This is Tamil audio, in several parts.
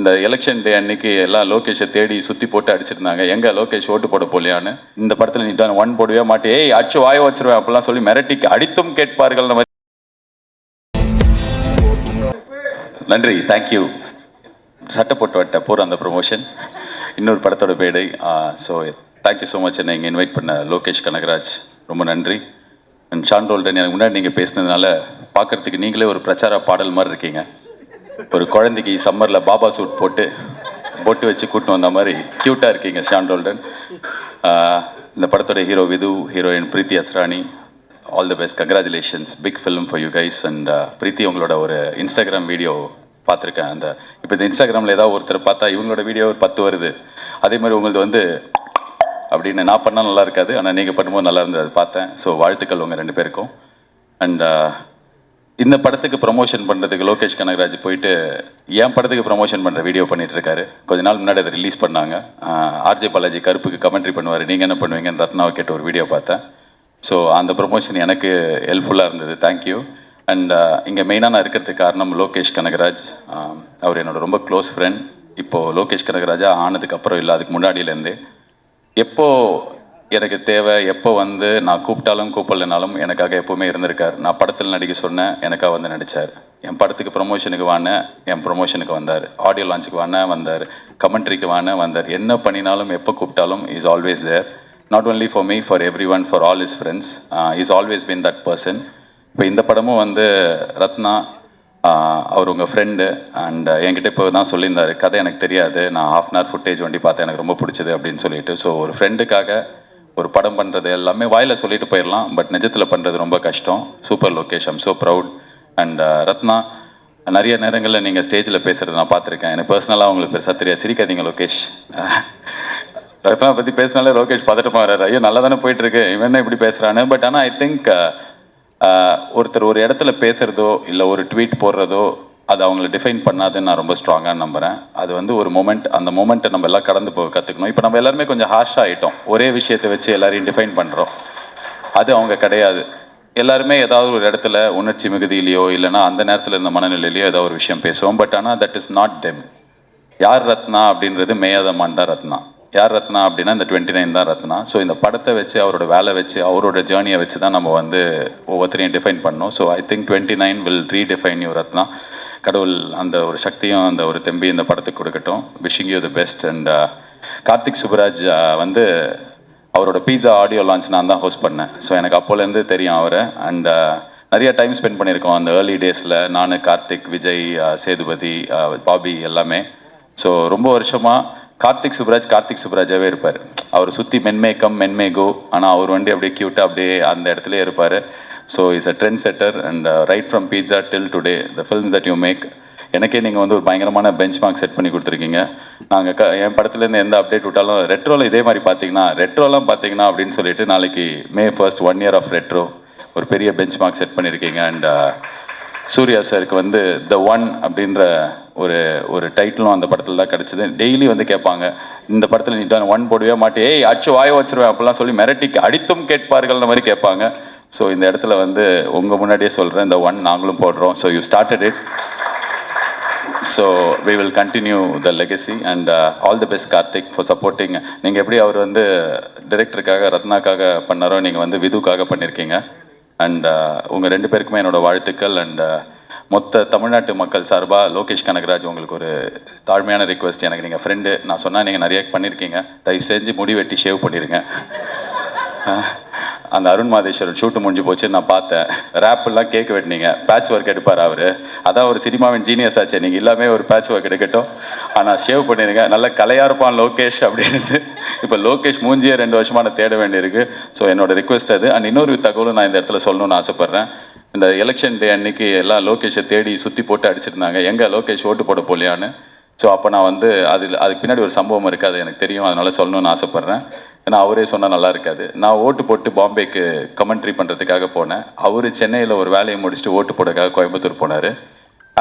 இந்த எலெக்ஷன் டே அன்னைக்கு எல்லாம் லோகேஷை தேடி சுற்றி போட்டு அடிச்சிருந்தாங்க. எங்கே லோகேஷ் ஓட்டு போட போலியான்னு. இந்த படத்தில் நீ தான் 1 போடவே மாட்டே, ஏய் அச்சு வாய வச்சிருவேன் அப்படிலாம் சொல்லி மிரட்டி அடித்தும் கேட்பார்கள். நன்றி, தேங்க்யூ. சட்டை போட்டு வட்ட போகிற அந்த ப்ரொமோஷன் இன்னொரு படத்தோட பேடை. So thank you so much. என்னை இங்கே இன்வைட் பண்ண லோகேஷ் கனகராஜ் ரொம்ப நன்றி. அண்ட் ஷான் ரோல்டன், எனக்கு முன்னாடி நீங்கள் பேசினதுனால பார்க்குறதுக்கு நீங்களே ஒரு பிரச்சார பாடல் மாதிரி இருக்கீங்க. ஒரு குழந்தைக்கு சம்மரில் பாபா சூட் போட்டு பொட்டு வச்சு கூட்டின்னு வந்த மாதிரி க்யூட்டாக இருக்கீங்க ஷான் ரோல்டன். இந்த படத்தோட hero Vidhu, heroine Preethi Asrani, all the best, congratulations, big film for you guys. And Preethi, உங்களோட ஒரு இன்ஸ்டாகிராம் வீடியோ பார்த்துருக்கேன். அந்த இப்போ இந்த இன்ஸ்டாகிராமில் ஏதாவது ஒருத்தர் பார்த்தா இவங்களோட வீடியோ ஒரு 10 வருது. அதே மாதிரி உங்களது வந்து அப்படின்னு நான் பண்ணால் நல்லா இருக்காது, ஆனால் நீங்கள் பண்ணும்போது நல்லா இருந்தது, அது பார்த்தேன். ஸோ வாழ்த்துக்கள் உங்கள் 2 பேருக்கும். அண்ட் இந்த படத்துக்கு ப்ரமோஷன் பண்ணுறதுக்கு லோகேஷ் கனகராஜ் போயிட்டு என் படத்துக்கு ப்ரமோஷன் பண்ணுற வீடியோ பண்ணிட்டு இருக்காரு. கொஞ்ச நாள் முன்னாடி அதை ரிலீஸ் பண்ணாங்க. ஆர்ஜே பாலாஜி கருப்புக்கு கமெண்ட்ரி பண்ணுவார், நீங்கள் என்ன பண்ணுவீங்கன்னு ரத்னாவை கேட்ட ஒரு வீடியோ பார்த்தேன். ஸோ அந்த ப்ரொமோஷன் எனக்கு ஹெல்ப்ஃபுல்லாக இருந்தது, தேங்க்யூ. அண்ட் இங்கே மெயினாக நான் இருக்கிறதுக்கு காரணம் லோகேஷ் கனகராஜ். அவர் என்னோட ரொம்ப க்ளோஸ் ஃப்ரெண்ட். இப்போது லோகேஷ் கனகராஜாக ஆனதுக்கப்புறம் இல்லை, அதுக்கு முன்னாடியிலேருந்து எப்போ எனக்கு தேவை, எப்போ வந்து நான் கூப்பிட்டாலும் கூப்பிடலனாலும் எனக்காக எப்போவுமே இருந்திருக்கார். நான் படத்தில் நடிக்க சொன்னேன், எனக்காக வந்து நடித்தார். என் படத்துக்கு ப்ரொமோஷனுக்கு வானேன், என் ப்ரொமோஷனுக்கு வந்தார். ஆடியோ லான்ச்சுக்கு வானேன், வந்தார். கமெண்ட்ரிக்கு வானேன், வந்தார். என்ன பண்ணினாலும் எப்போ கூப்பிட்டாலும் is always there. Not only for me, for everyone, for all his friends. Is always been that person. இப்போ இந்த படமும் வந்து ரத்னா அவர் உங்கள் ஃப்ரெண்டு. அண்ட் என்கிட்ட இப்போ தான் சொல்லியிருந்தார், கதை எனக்கு தெரியாது, நான் ½ hour ஃபுட்டேஜ் வண்டி பார்த்தேன், எனக்கு ரொம்ப பிடிச்சது அப்படின்னு சொல்லிட்டு. ஸோ ஒரு ஃப்ரெண்டுக்காக ஒரு படம் பண்ணுறது எல்லாமே வாயில் சொல்லிட்டு போயிடலாம், பட் நிஜத்தில் பண்ணுறது ரொம்ப கஷ்டம். Super Lokesh, I'm so proud. And Ratna, நிறைய நேரங்களில் நீங்கள் ஸ்டேஜில் பேசுகிறது நான் பார்த்துருக்கேன். எனக்கு பர்சனலாக உங்களுக்கு பெருசாக தெரியாது, சிரிக்காதீங்க லோகேஷ். ரத்னா பற்றி பேசினாலே லோகேஷ் பதட்டமாக வர்றாரு, ஐயோ நல்லா தானே போயிட்டுருக்கு, இவன் என்ன இப்படி பேசுகிறான்னு. பட் ஆனால் ஐ திங்க் ஒருத்தர் ஒரு இடத்துல பேசுகிறதோ இல்லை ஒரு ட்வீட் போடுறதோ அது அவங்கள டிஃபைன் பண்ணாதுன்னு நான் ரொம்ப ஸ்ட்ராங்காக நம்புகிறேன். அது வந்து ஒரு மொமெண்ட், அந்த மொமெண்ட்டை நம்ம எல்லாம் கடந்து போக கற்றுக்கணும். இப்போ நம்ம எல்லாருமே கொஞ்சம் ஹார்ஷாக ஆகிட்டோம், ஒரே விஷயத்தை வச்சு எல்லாரையும் டிஃபைன் பண்ணுறோம். அது அவங்க கிடையாது. எல்லாருமே ஏதாவது ஒரு இடத்துல உணர்ச்சி மிகுதியிலையோ இல்லைனா அந்த நேரத்தில் இருந்த மனநிலையிலையோ ஏதாவது ஒரு விஷயம் பேசுவோம். பட் ஆனால் தட் இஸ் நாட் தெம். யார் ரத்னா அப்படின்றது மேயாதமான் தான் ரத்னா. யார் ரத்னா அப்படின்னா இந்த 29 தான் ரத்னா. ஸோ இந்த படத்தை வச்சு, அவரோட வேலை வச்சு, அவரோட ஜேர்னியை வச்சு தான் நம்ம வந்து ஒவ்வொருத்தரையும் டிஃபைன் பண்ணோம். So I think 29 will redefine you Ratna. கடவுள் அந்த ஒரு சக்தியும் அந்த ஒரு தெம்பி இந்த படத்துக்கு கொடுக்கட்டும். Wishing you the best. And Karthik Subbaraj வந்து அவரோட பீஸா ஆடியோ லான்ச் நான் தான் ஹோஸ்ட் பண்ணேன். ஸோ எனக்கு அப்போலேருந்து தெரியும் அவரை. அண்ட் நிறைய டைம் ஸ்பெண்ட் பண்ணியிருக்கோம் அந்த ஏர்லி டேஸில், நான், கார்த்திக், விஜய், சேதுபதி, பாபி எல்லாமே. ஸோ ரொம்ப வருஷமாக கார்த்திக் சுப்ராஜாவே இருப்பார். அவர் சுற்றி மென்மேகம் மென்மேகோ, ஆனால் அவர் வண்டி அப்படியே க்யூட்டாக அப்படியே அந்த இடத்துல இருப்பார். So is a trend setter. And right from Pizza till today the films that you make, எனக்கே நீங்கள் வந்து ஒரு பயங்கரமான பெஞ்ச் மார்க் செட் பண்ணி கொடுத்துருக்கீங்க. நாங்கள் என் படத்துலேருந்து எந்த அப்டேட் விட்டாலும் ரெட்ரோவில் இதே மாதிரி ரெட்ரோலாம் பார்த்தீங்கன்னா அப்படின்னு சொல்லிட்டு நாளைக்கு May 1st 1 year of retro ஒரு பெரிய பெஞ்ச் மார்க் செட் பண்ணியிருக்கீங்க. அண்ட் சூர்யா சாருக்கு வந்து த ஒன் அப்படின்ற ஒரு டைட்டிலும் அந்த படத்தில் தான் கிடச்சிது. டெய்லி வந்து கேட்பாங்க, இந்த படத்தில் நீ தான் 1 போடவே மாட்டே, ஏய் அச்சு வாய வச்சிருவேன் அப்படிலாம் சொல்லி மிரட்டி அடித்தும் கேட்பார்கள்ன்ற மாதிரி கேட்பாங்க. ஸோ இந்த இடத்துல வந்து உங்கள் முன்னாடியே சொல்கிறேன், இந்த 1 நாங்களும் போடுறோம். So you started it, so we will continue the legacy. And all the best Karthik for supporting. நீங்கள் எப்படி அவர் வந்து டைரக்டருக்காக ரத்னாக்காக பண்ணாரோ, நீங்கள் வந்து விதுக்காக பண்ணியிருக்கீங்க. அண்ட் உங்கள் 2 பேருக்குமே என்னோடய வாழ்த்துக்கள். அண்ட் மொத்த தமிழ்நாட்டு மக்கள் சார்பாக லோகேஷ் கனகராஜ், உங்களுக்கு ஒரு தாழ்மையான ரிக்வெஸ்ட். எனக்கு நீங்கள் ஃப்ரெண்டு, நான் சொன்னால் நீங்கள் நிறைய பண்ணியிருக்கீங்க, தயவு செஞ்சு முடி வெட்டி ஷேவ் பண்ணிடுங்க. அந்த அருண் மாதேஸ்வரன் ஷூட்டு முடிஞ்சு போச்சு, நான் பார்த்தேன். ரேப்பெல்லாம் கேக் வெட்டினீங்க, பேட்ச் ஒர்க் எடுப்பார் அவர். அதான் ஒரு சினிமாவின் ஜீனியஸ் ஆச்சு. நீங்கள் எல்லாமே ஒரு பேட்ச் ஒர்க் எடுக்கட்டும், ஆனால் ஷேவ் பண்ணிடுங்க. நல்ல கலையாக இருப்பான் லோகேஷ் அப்படின்னு. இப்போ லோகேஷ் மூஞ்சியே 2 வருஷமாக நான் தேட வேண்டியிருக்கு. ஸோ என்னோட ரிக்வெஸ்ட் அது. அண்ட் இன்னொரு தகவலும் நான் இந்த இடத்துல சொல்லணும்னு ஆசைப்பட்றேன். இந்த எலெக்ஷன் டே அன்னைக்கு எல்லாம் லோகேஷை தேடி சுற்றி போட்டு அடிச்சிருந்தாங்க, எங்கே லோகேஷ் ஓட்டு போட போலியான்னு. ஸோ அப்போ நான் வந்து அதுக்கு பின்னாடி ஒரு சம்பவம் இருக்குது, அது எனக்கு தெரியும், அதனால் சொல்லணும்னு ஆசைப்பட்றேன். ஏன்னா அவரே சொன்னால் நல்லா இருக்காது. நான் ஓட்டு போட்டு பாம்பேக்கு கமெண்ட்ரி பண்ணுறதுக்காக போனேன். அவர் சென்னையில் ஒரு வேலையை முடிச்சுட்டு ஓட்டு போடுறதுக்காக கோயம்புத்தூர் போனார்.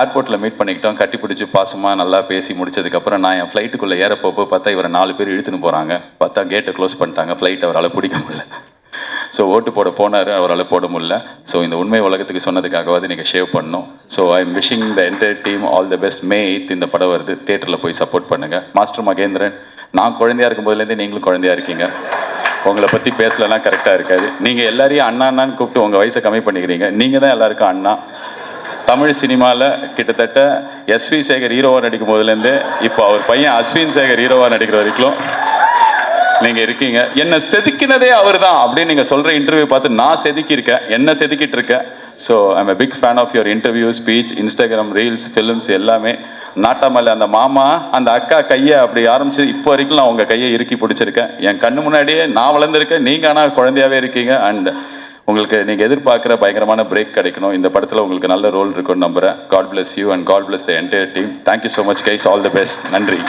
ஏர்போர்ட்டில் மீட் பண்ணிக்கிட்டோம், கட்டி பிடிச்சி பாசமாக நல்லா பேசி முடிச்சதுக்கப்புறம் நான் என் ஃப்ளைட்டுக்குள்ளே ஏறப்போப்போ பார்த்தா இவரை 4 பேர் இழுத்துன்னு போகிறாங்க. பார்த்தா கேட்டை க்ளோஸ் பண்ணிட்டாங்க, ஃப்ளைட் அவரால் பிடிக்க முடியல. ஸோ ஓட்டு போட போனார், அவரால் போட முடியல. ஸோ இந்த உண்மை உலகத்துக்கு சொன்னதுக்காகவாது நீங்கள் ஷேவ் பண்ணணும். So I am wishing the entire team all the best. May 8 இந்த படம் வருது, தியேட்டரில் போய் சப்போர்ட் பண்ணுங்கள். மாஸ்டர் மகேந்திரன், நான் குழந்தையா இருக்கும் போதுலேருந்தே நீங்களும் குழந்தையா இருக்கீங்க. உங்களை பற்றி பேசலன்னா கரெக்டாக இருக்காது. நீங்கள் எல்லாரையும் அண்ணா அண்ணான்னு கூப்பிட்டு உங்கள் வயசை கம்மி பண்ணிக்கிறீங்க. நீங்கள் தான் எல்லாருக்கும் அண்ணா. தமிழ் சினிமாவில் கிட்டத்தட்ட எஸ்வி சேகர் ஹீரோவாக நடிக்கும் போதுலேருந்து இப்போ அவர் பையன் அஸ்வின் சேகர் ஹீரோவாக நடிக்கிற வரைக்கும் நீங்கள் இருக்கீங்க. என்னை செதுக்கினதே அவர் தான் அப்படின்னு நீங்கள் சொல்கிற இன்டர்வியூ பார்த்து நான் செதுக்கியிருக்கேன், என்ன செதுக்கிட்டு இருக்கேன். So I'm a big fan of your interview, speech, Instagram reels, films எல்லாமே. நாட்டாமல்ல அந்த மாமா அந்த அக்கா கையை அப்படி ஆரம்பிச்சு இப்போ வரைக்கும் நான் உங்கள் கையை இறுக்கி பிடிச்சிருக்கேன். என் கண்ணு முன்னாடியே நான் வளர்ந்துருக்கேன், நீங்கள் ஆனால் குழந்தையாகவே இருக்கீங்க. அண்ட் உங்களுக்கு நீங்கள் எதிர்பார்க்குற பயங்கரமான பிரேக் கிடைக்கணும். இந்த படத்தில் உங்களுக்கு நல்ல ரோல் இருக்குன்னு நம்புகிறேன். God bless you and God bless the entire team. Thank you so much guys, all the best. நன்றி.